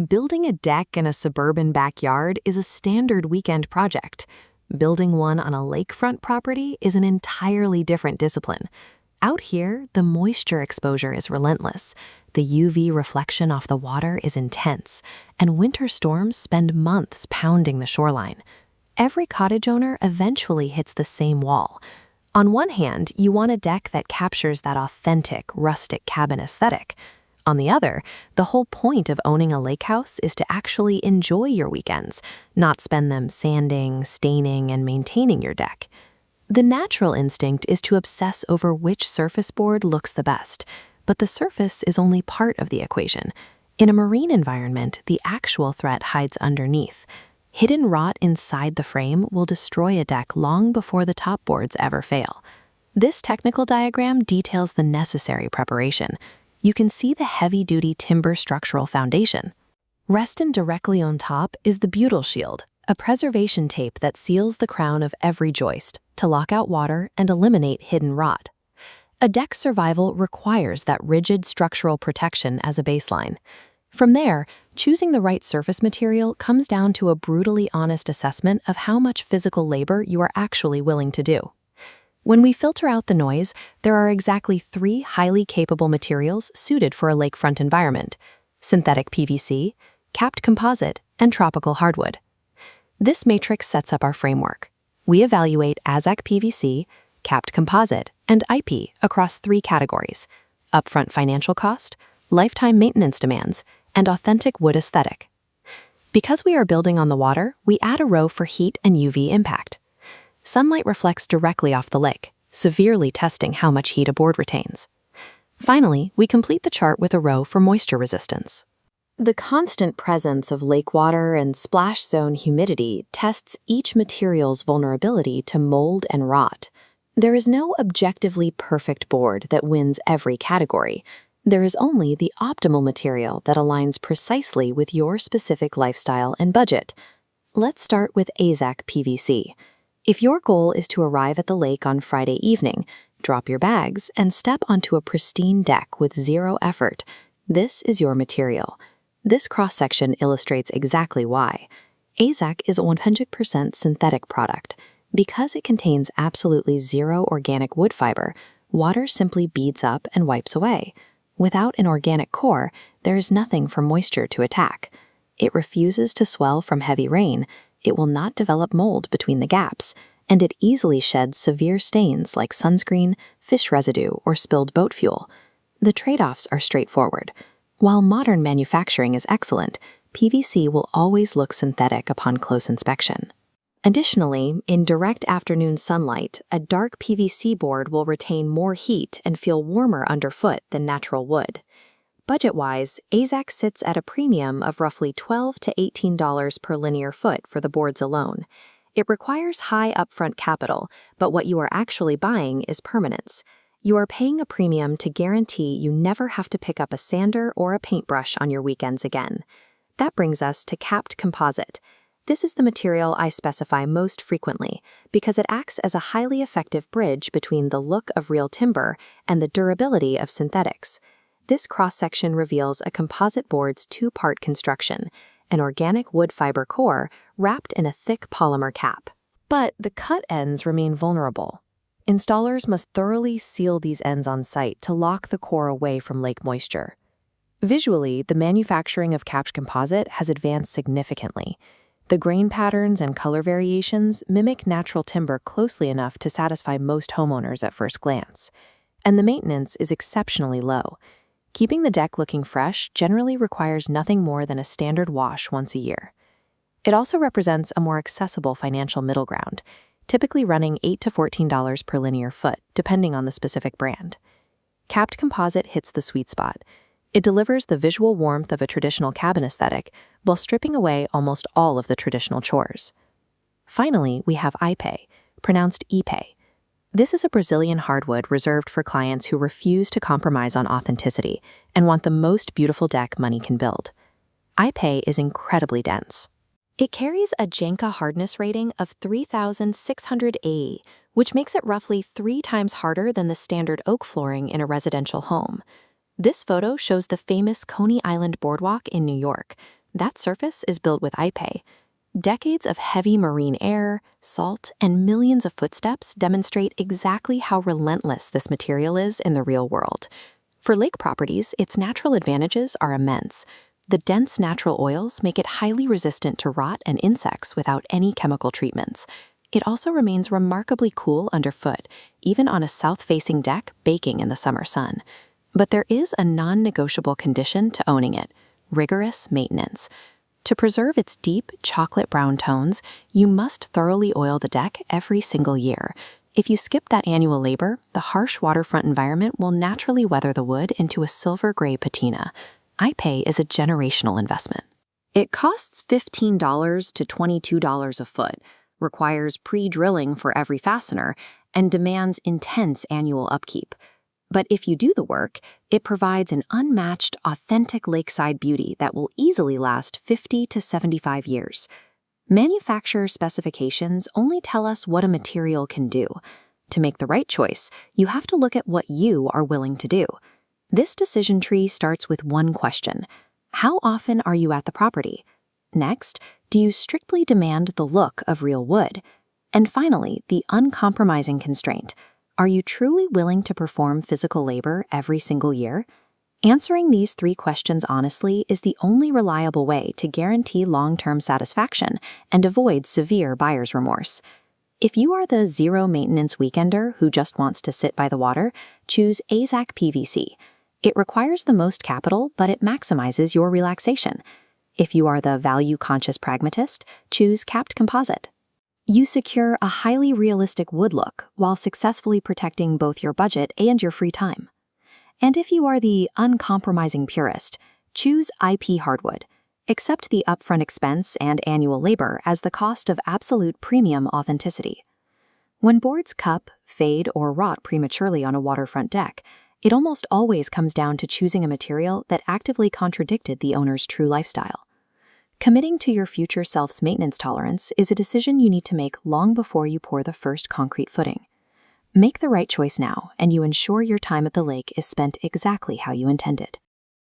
Building a deck in a suburban backyard is a standard weekend project. Building one on a lakefront property is an entirely different discipline. Out here, the moisture exposure is relentless, the UV reflection off the water is intense, and winter storms spend months pounding the shoreline. Every cottage owner eventually hits the same wall. On one hand, you want a deck that captures that authentic, rustic cabin aesthetic. On the other, the whole point of owning a lake house is to actually enjoy your weekends, not spend them sanding, staining, and maintaining your deck. The natural instinct is to obsess over which surface board looks the best, but the surface is only part of the equation. In a marine environment, the actual threat hides underneath. Hidden rot inside the frame will destroy a deck long before the top boards ever fail. This technical diagram details the necessary preparation. You can see the heavy-duty timber structural foundation. Resting directly on top is the butyl shield, a preservation tape that seals the crown of every joist to lock out water and eliminate hidden rot. A deck's survival requires that rigid structural protection as a baseline. From there, choosing the right surface material comes down to a brutally honest assessment of how much physical labor you are actually willing to do. When we filter out the noise, there are exactly 3 highly capable materials suited for a lakefront environment: synthetic PVC, capped composite, and tropical hardwood. This matrix sets up our framework. We evaluate AZEK PVC, capped composite, and IP across 3 categories: upfront financial cost, lifetime maintenance demands, and authentic wood aesthetic. Because we are building on the water, we add a row for heat and UV impact. Sunlight reflects directly off the lake, severely testing how much heat a board retains. Finally, we complete the chart with a row for moisture resistance. The constant presence of lake water and splash zone humidity tests each material's vulnerability to mold and rot. There is no objectively perfect board that wins every category. There is only the optimal material that aligns precisely with your specific lifestyle and budget. Let's start with AZEK PVC. If your goal is to arrive at the lake on Friday evening, drop your bags, and step onto a pristine deck with zero effort, this is your material. This cross-section illustrates exactly why. AZEK is a 100% synthetic product. Because it contains absolutely zero organic wood fiber, water simply beads up and wipes away. Without an organic core, there is nothing for moisture to attack. It refuses to swell from heavy rain, it will not develop mold between the gaps, and it easily sheds severe stains like sunscreen, fish residue, or spilled boat fuel. The trade-offs are straightforward. While modern manufacturing is excellent, PVC will always look synthetic upon close inspection. Additionally, in direct afternoon sunlight, a dark PVC board will retain more heat and feel warmer underfoot than natural wood. Budget-wise, AZEK sits at a premium of roughly $12 to $18 per linear foot for the boards alone. It requires high upfront capital, but what you are actually buying is permanence. You are paying a premium to guarantee you never have to pick up a sander or a paintbrush on your weekends again. That brings us to capped composite. This is the material I specify most frequently because it acts as a highly effective bridge between the look of real timber and the durability of synthetics. This cross-section reveals a composite board's 2-part construction, an organic wood fiber core wrapped in a thick polymer cap. But the cut ends remain vulnerable. Installers must thoroughly seal these ends on site to lock the core away from lake moisture. Visually, the manufacturing of capped composite has advanced significantly. The grain patterns and color variations mimic natural timber closely enough to satisfy most homeowners at first glance. And the maintenance is exceptionally low. Keeping the deck looking fresh generally requires nothing more than a standard wash once a year. It also represents a more accessible financial middle ground, typically running $8 to $14 per linear foot, depending on the specific brand. Capped composite hits the sweet spot. It delivers the visual warmth of a traditional cabin aesthetic while stripping away almost all of the traditional chores. Finally, we have Ipe, pronounced Ipe. This is a Brazilian hardwood reserved for clients who refuse to compromise on authenticity and want the most beautiful deck money can build. Ipe is incredibly dense. It carries a Janka hardness rating of 3,600 AE, which makes it roughly 3 times harder than the standard oak flooring in a residential home. This photo shows the famous Coney Island Boardwalk in New York. That surface is built with iPay. Decades of heavy marine air, salt, and millions of footsteps demonstrate exactly how relentless this material is in the real world. For lake properties, its natural advantages are immense. The dense natural oils make it highly resistant to rot and insects without any chemical treatments. It also remains remarkably cool underfoot, even on a south-facing deck baking in the summer sun. But there is a non-negotiable condition to owning it: rigorous maintenance. To preserve its deep, chocolate brown tones, you must thoroughly oil the deck every single year. If you skip that annual labor, the harsh waterfront environment will naturally weather the wood into a silver-gray patina. iPay is a generational investment. It costs $15 to $22 a foot, requires pre-drilling for every fastener, and demands intense annual upkeep. But if you do the work, it provides an unmatched, authentic lakeside beauty that will easily last 50 to 75 years. Manufacturer specifications only tell us what a material can do. To make the right choice, you have to look at what you are willing to do. This decision tree starts with one question: how often are you at the property? Next, do you strictly demand the look of real wood? And finally, the uncompromising constraint: are you truly willing to perform physical labor every single year? Answering these three questions honestly is the only reliable way to guarantee long-term satisfaction and avoid severe buyer's remorse. If you are the zero-maintenance weekender who just wants to sit by the water, choose AZAC PVC. It requires the most capital, but it maximizes your relaxation. If you are the value-conscious pragmatist, choose capped composite. You secure a highly realistic wood look while successfully protecting both your budget and your free time. And if you are the uncompromising purist, choose IP hardwood. Accept the upfront expense and annual labor as the cost of absolute premium authenticity. When boards cup, fade, or rot prematurely on a waterfront deck, it almost always comes down to choosing a material that actively contradicted the owner's true lifestyle. Committing to your future self's maintenance tolerance is a decision you need to make long before you pour the first concrete footing. Make the right choice now, and you ensure your time at the lake is spent exactly how you intended.